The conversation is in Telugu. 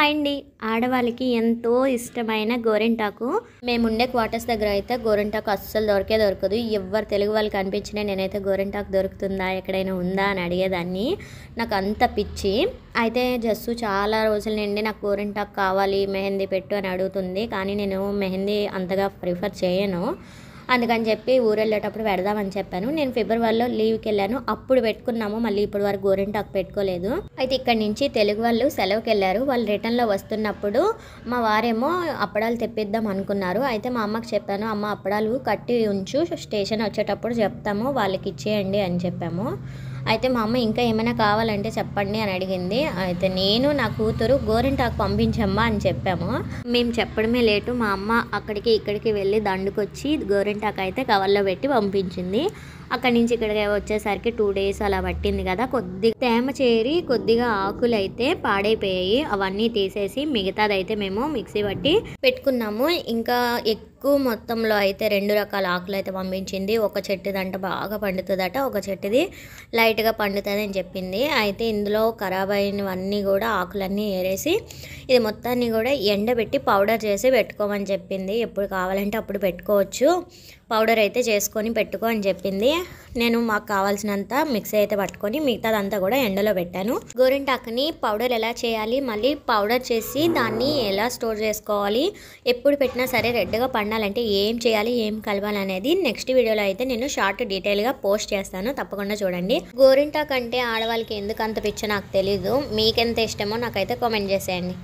హాయ్ అండి. ఆడవాళ్ళకి ఎంతో ఇష్టమైన గోరింటాకు. మేముండే క్వార్టర్స్ దగ్గర అయితే గోరింటాకు అస్సలు దొరకదు. ఎవ్వరు తెలుగు వాళ్ళు కనిపించినా నేనైతే గోరింటాకు దొరుకుతుందా, ఎక్కడైనా ఉందా అని అడిగేదాన్ని. నాకు అంత పిచ్చి. అయితే జస్సు చాలా రోజుల నుండి నాకు గోరింటాకు కావాలి, మెహందీ పెట్టు అని అడుగుతుంది. కానీ నేను మెహందీ అంతగా ప్రిఫర్ చేయను. అందుకని చెప్పి ఊరు వెళ్ళేటప్పుడు పెడదామని చెప్పాను. నేను ఫిబ్రవరిలో లీవ్కి వెళ్ళాను, అప్పుడు పెట్టుకున్నాము. మళ్ళీ ఇప్పటి వరకు గోరింటాకు పెట్టుకోలేదు. అయితే ఇక్కడ నుంచి తెలుగు వాళ్ళు సెలవుకి వెళ్ళారు. వాళ్ళు రిటర్న్లో వస్తున్నప్పుడు మా వారేమో అప్పడాలు తెప్పిద్దాం అనుకున్నారు. అయితే మా అమ్మకి చెప్పాను, అమ్మ అప్పడాలు కట్టి ఉంచు, స్టేషన్ వచ్చేటప్పుడు చెప్తాము, వాళ్ళకి ఇచ్చేయండి అని చెప్పాము. అయితే మా అమ్మ ఇంకా ఏమైనా కావాలంటే చెప్పండి అని అడిగింది. అయితే నేను నా కూతురు గోరింటాకు పంపించమ్మా అని చెప్పాము. మేము చెప్పడమే లేటు, మా అమ్మ అక్కడికి ఇక్కడికి వెళ్ళి దండుకొచ్చి గోరింటాకు అయితే కవర్లో పెట్టి పంపించింది. అక్కడి నుంచి ఇక్కడికి వచ్చేసరికి 2 days అలా పట్టింది కదా. కొద్దిగా తేమ చేరి కొద్దిగా ఆకులు అయితే పాడైపోయాయి. అవన్నీ తీసేసి మిగతాదైతే మేము మిక్సీ పట్టి పెట్టుకున్నాము. ఇంకా ఎక్కువ మొత్తంలో అయితే 2 రకాల ఆకులు అయితే పంపించింది. ఒక చెట్టుదంట బాగా పండుతుందట, ఒక చెట్టుది లైట్గా పండుతుంది అని చెప్పింది. అయితే ఇందులో ఖరాబ్ అయినవన్నీ కూడా ఆకులన్నీ ఏరేసి ఇది మొత్తాన్ని కూడా ఎండబెట్టి పౌడర్ చేసి పెట్టుకోమని చెప్పింది. ఎప్పుడు కావాలంటే అప్పుడు పెట్టుకోవచ్చు, పౌడర్ అయితే చేసుకొని పెట్టుకో అని చెప్పింది. నేను మాకు కావాల్సినంత మిక్సీ అయితే పట్టుకొని మిగతాదంతా కూడా ఎండలో పెట్టాను. గోరింటాకుని పౌడర్ ఎలా చేయాలి, మళ్ళీ పౌడర్ చేసి దాన్ని ఎలా స్టోర్ చేసుకోవాలి, ఎప్పుడు పెట్టినా సరే రెడ్గా పండాలంటే ఏం చేయాలి, ఏం కలవాలి అనేది నెక్స్ట్ వీడియోలో అయితే నేను షార్ట్ డీటెయిల్గా పోస్ట్ చేస్తాను, తప్పకుండా చూడండి. గోరింటాకు అంటే ఆడవాళ్ళకి ఎందుకు అంత పిచ్చో నాకు తెలీదు. మీకెంత ఇష్టమో నాకైతే కామెంట్ చేసేయండి.